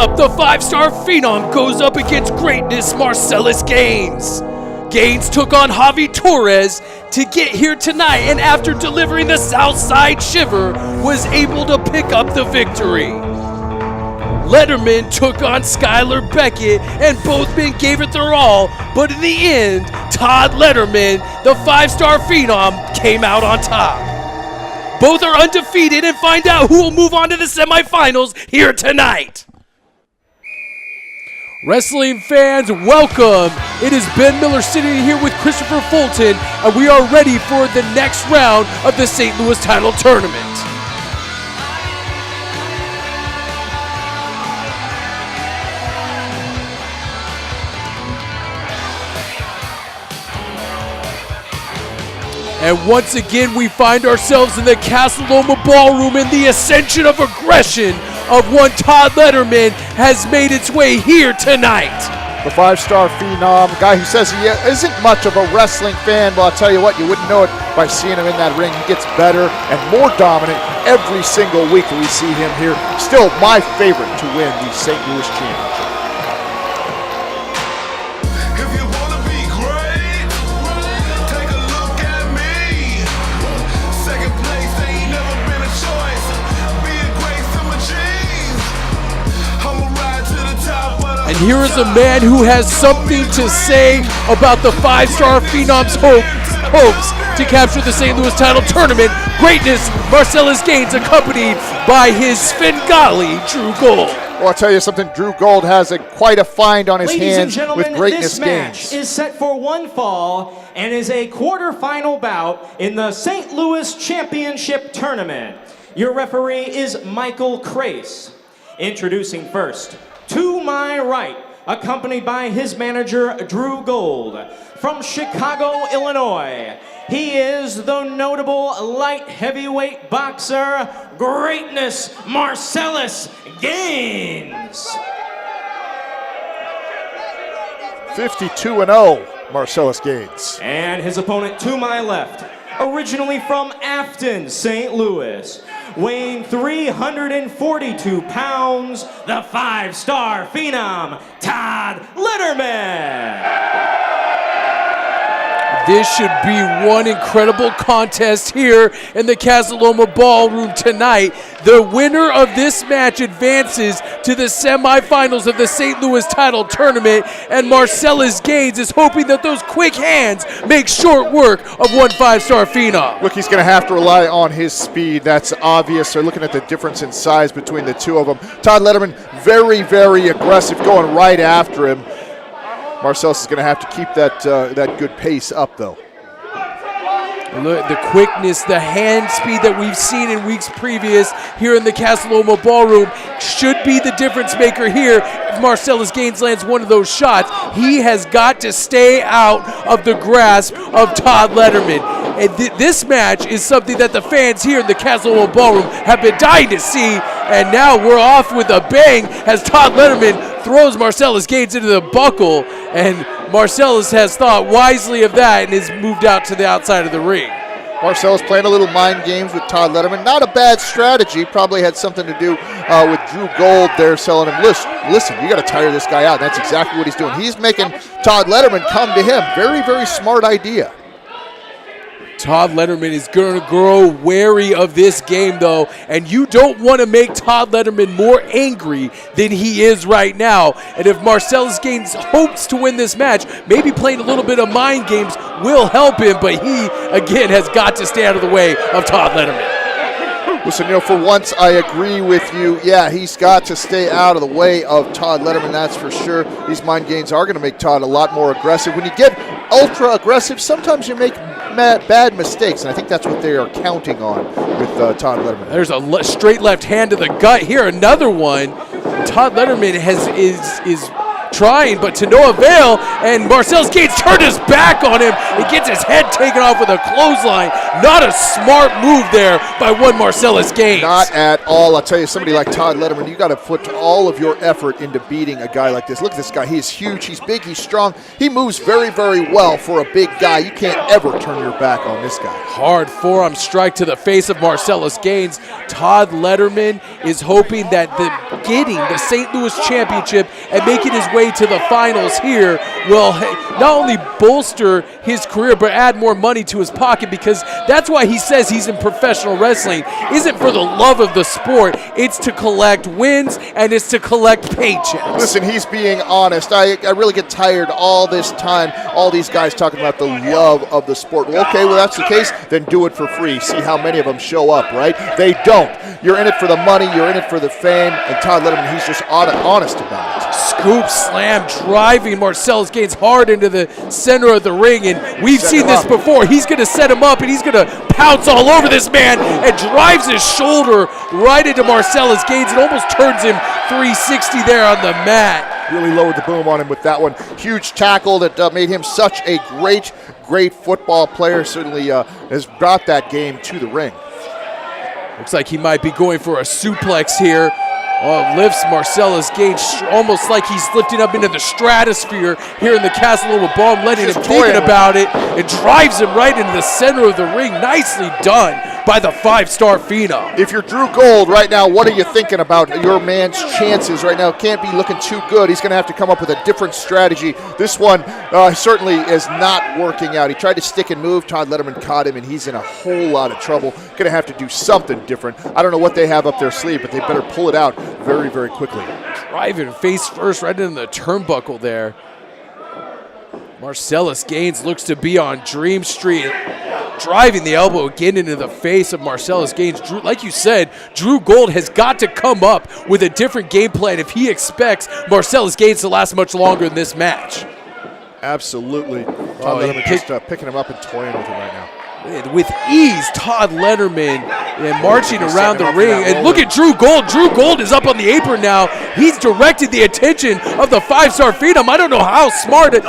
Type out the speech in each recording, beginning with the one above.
up, the five-star Phenom goes up against greatness Marcellus Gaines. Gaines took on Javi Torres to get here tonight, and after delivering the Southside Shiver, was able to pick up the victory. Letterman took on Skylar Beckett, and both men gave it their all, but in the end, Todd Letterman, the five-star Phenom, came out on top. Both are undefeated, and find out who will move on to the semifinals here tonight. Wrestling fans, welcome. It is Ben Miller sitting here with Christopher Fulton, and we are ready for the next round of the St. Louis Title Tournament. And once again, we find ourselves in the Casa Loma Ballroom, and the ascension of aggression of one Todd Letterman has made its way here tonight. The five-star Phenom, a guy who says he isn't much of a wrestling fan, but I'll tell you what, you wouldn't know it by seeing him in that ring. He gets better and more dominant every single week that we see him here. Still my favorite to win the St. Louis Championship. And here is a man who has something to say about the five-star Phenom's hopes to capture the St. Louis Title Tournament. Greatness, Marcellus Gaines, accompanied by his Svengali, Drew Gold. Well, I'll tell you something, Drew Gold has quite a find on his hands with Greatness this match Gaines. Is set for one fall and is a quarterfinal bout in the St. Louis Championship Tournament. Your referee is Michael Crace. Introducing first, to my right, accompanied by his manager, Drew Gold. From Chicago, Illinois, he is the notable light heavyweight boxer, Greatness Marcellus Gaines. 52-0, Marcellus Gaines. And his opponent to my left, originally from Afton, St. Louis, weighing 342 pounds, the five-star Phenom, Todd Letterman. This should be one incredible contest here in the Casa Loma Ballroom tonight. The winner of this match advances to the semifinals of the St. Louis Title Tournament, and Marcellus Gaines is hoping that those quick hands make short work of one five-star Phenom. Look, he's going to have to rely on his speed. That's obvious. They're looking at the difference in size between the two of them. Todd Letterman, very, very aggressive, going right after him. Marcellus is going to have to keep that good pace up, though. Look, the quickness, the hand speed that we've seen in weeks previous here in the Casa Loma Ballroom should be the difference maker here. If Marcellus Gaines lands one of those shots, he has got to stay out of the grasp of Todd Letterman. And this match is something that the fans here in the Casa Loma Ballroom have been dying to see. And now we're off with a bang as Todd Letterman throws Marcellus Gaines into the buckle. And Marcellus has thought wisely of that and has moved out to the outside of the ring. Marcellus playing a little mind games with Todd Letterman. Not a bad strategy. Probably had something to do with Drew Gold there selling him, listen, you got to tire this guy out. That's exactly what he's doing. He's making Todd Letterman come to him. Very, very smart idea. Todd Letterman is going to grow wary of this game, though, and you don't want to make Todd Letterman more angry than he is right now. And if Marcellus Gaines hopes to win this match, maybe playing a little bit of mind games will help him, but he, again, has got to stay out of the way of Todd Letterman. Listen, for once, I agree with you. Yeah, he's got to stay out of the way of Todd Letterman, that's for sure. These mind games are going to make Todd a lot more aggressive. When you get ultra aggressive, sometimes you make bad mistakes, and I think that's what they are counting on with Todd Letterman. There's a straight left hand to the gut here, another one. Todd Letterman is trying, but to no avail, and Marcellus Gaines turned his back on him. He gets his head taken off with a clothesline. Not a smart move there by one Marcellus Gaines. Not at all. I'll tell you, somebody like Todd Letterman, you got to put all of your effort into beating a guy like this. Look at this guy. He is huge. He's big. He's strong. He moves very, very well for a big guy. You can't ever turn your back on this guy. Hard forearm strike to the face of Marcellus Gaines. Todd Letterman is hoping that getting the St. Louis Championship and making his way to the finals here will not only bolster his career but add more money to his pocket, because that's why he says he's in professional wrestling. Isn't for the love of the sport. It's to collect wins and it's to collect paychecks. Listen, he's being honest. I really get tired all this time, all these guys talking about the love of the sport. Well, okay, well, that's the case, then do it for free. See how many of them show up, right? They don't. You're in it for the money, you're in it for the fame, and Todd Letterman, he's just honest about it. Scoop slam driving Marcellus Gaines hard into the center of the ring, and we've seen this before. He's going to set him up, and he's going to pounce all over this man and drives his shoulder right into Marcellus Gaines and almost turns him 360 there on the mat. Really lowered the boom on him with that one. Huge tackle that made him such a great football player. Certainly has brought that game to the ring. Looks like he might be going for a suplex here. Lifts Marcellus Gaines almost like he's lifting up into the stratosphere here in the Casa Loma Ballroom, letting him thinking about it, and drives him right into the center of the ring. Nicely done by the 5-star Phenom. If you're Drew Gold right now, what are you thinking about your man's chances right now? Can't be looking too good. He's going to have to come up with a different strategy. This one certainly is not working out. He tried to stick and move. Todd Letterman caught him, and he's in a whole lot of trouble. Going to have to do something different. I don't know what they have up their sleeve, but they better pull it out very, very quickly. Driving face first right into the turnbuckle there. Marcellus Gaines looks to be on Dream Street. Driving the elbow again into the face of Marcellus Gaines. Like you said, Drew Gold has got to come up with a different game plan if he expects Marcellus Gaines to last much longer in this match. Absolutely. Todd Letterman just picking him up and toying with him right now. With ease, Todd Letterman marching around the ring. And look at Drew Gold. Drew Gold is up on the apron now. He's directed the attention of the 5-star Phenom. I don't know how smart it.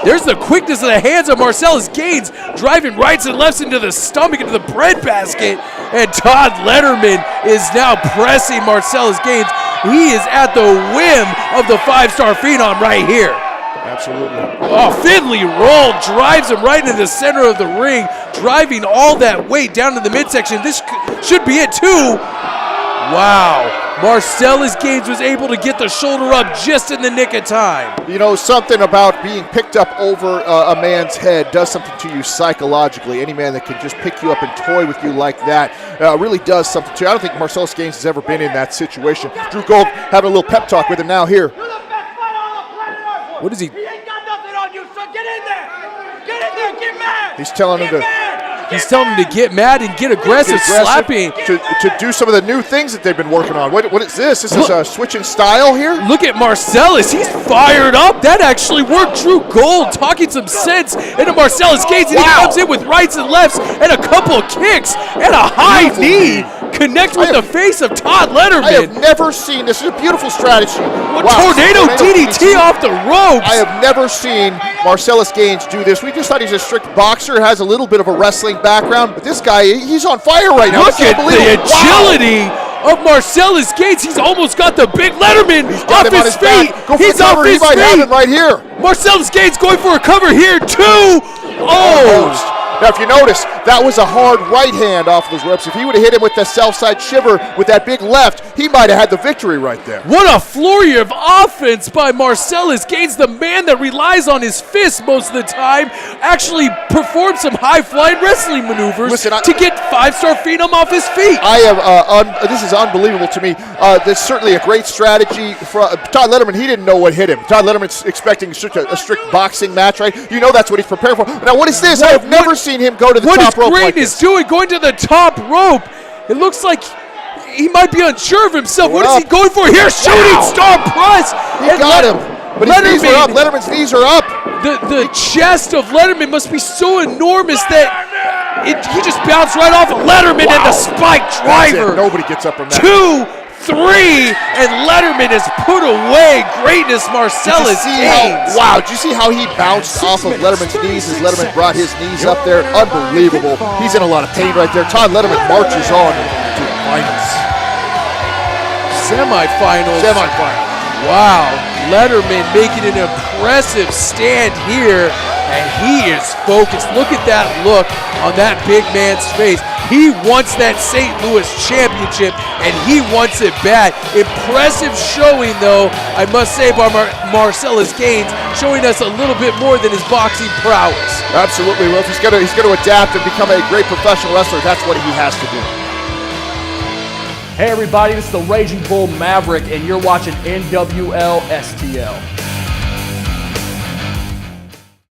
There's the quickness of the hands of Marcellus Gaines, driving rights and lefts into the stomach, into the breadbasket. And Todd Letterman is now pressing Marcellus Gaines. He is at the whim of the 5-star Phenom right here. Absolutely. Finley roll drives him right into the center of the ring, driving all that weight down to the midsection. This should be it too. Wow. Marcellus Gaines was able to get the shoulder up just in the nick of time. You know, something about being picked up over a man's head does something to you psychologically. Any man that can just pick you up and toy with you like that really does something to you. I don't think Marcellus Gaines has ever been in that situation. Drew Gold having a little pep talk with him now here. What is he? He ain't got nothing on you, so get in there. Get in there, get mad. He's telling him to get mad and get aggressive, slapping. To do some of the new things that they've been working on. What is this? This is a switch in style here? Look at Marcellus. He's fired up. That actually worked. Drew Gold talking some sense into Marcellus Gaines, and he comes in with rights and lefts and a couple of kicks and a high knee. Connect with the face of Todd Letterman. I have never seen this. This is a beautiful strategy. Tornado DDT off the ropes. I have never seen Marcellus Gaines do this. We just thought he's a strict boxer, has a little bit of a wrestling background, but this guy, he's on fire right now. Look at the agility of Marcellus Gaines. He's almost got the big Letterman off his feet. He's off his feet. He might have it right here. Marcellus Gaines going for a cover here too. Oh. Now, if you notice, that was a hard right hand off of those ropes. If he would have hit him with the south side shiver with that big left, he might have had the victory right there. What a flurry of offense by Marcellus Gaines, the man that relies on his fists most of the time, actually performed some high-flying wrestling maneuvers to get 5-star Phenom off his feet. This is unbelievable to me. This is certainly a great strategy. Todd Letterman, he didn't know what hit him. Todd Letterman's expecting a strict boxing match, right? You know that's what he's preparing for. Now, what is this? I have never seen him go to the top rope. What is Greatness doing? Going to the top rope. It looks like he might be unsure of himself. What is he going for here? Shooting star press. He got him. But his knees are up. Letterman's knees are up. The chest of Letterman must be so enormous that he just bounced right off of Letterman and the spike driver. Nobody gets up from that. 2 3, and Letterman has put away greatness Marcellus Gaines. Wow, did you see how he bounced off of Letterman's knees as Letterman brought his knees up there? Unbelievable. He's in a lot of pain right there. Todd Letterman marches on to the finals. Semifinals. Wow, Letterman making an impressive stand here, and he is focused. Look at that look on that big man's face. He wants that St. Louis championship, and he wants it bad. Impressive showing, though, I must say, by Marcellus Gaines, showing us a little bit more than his boxing prowess. Absolutely, Wolf. He's going to adapt and become a great professional wrestler. That's what he has to do. Hey everybody, this is the Raging Bull Maverick, and you're watching NWL STL.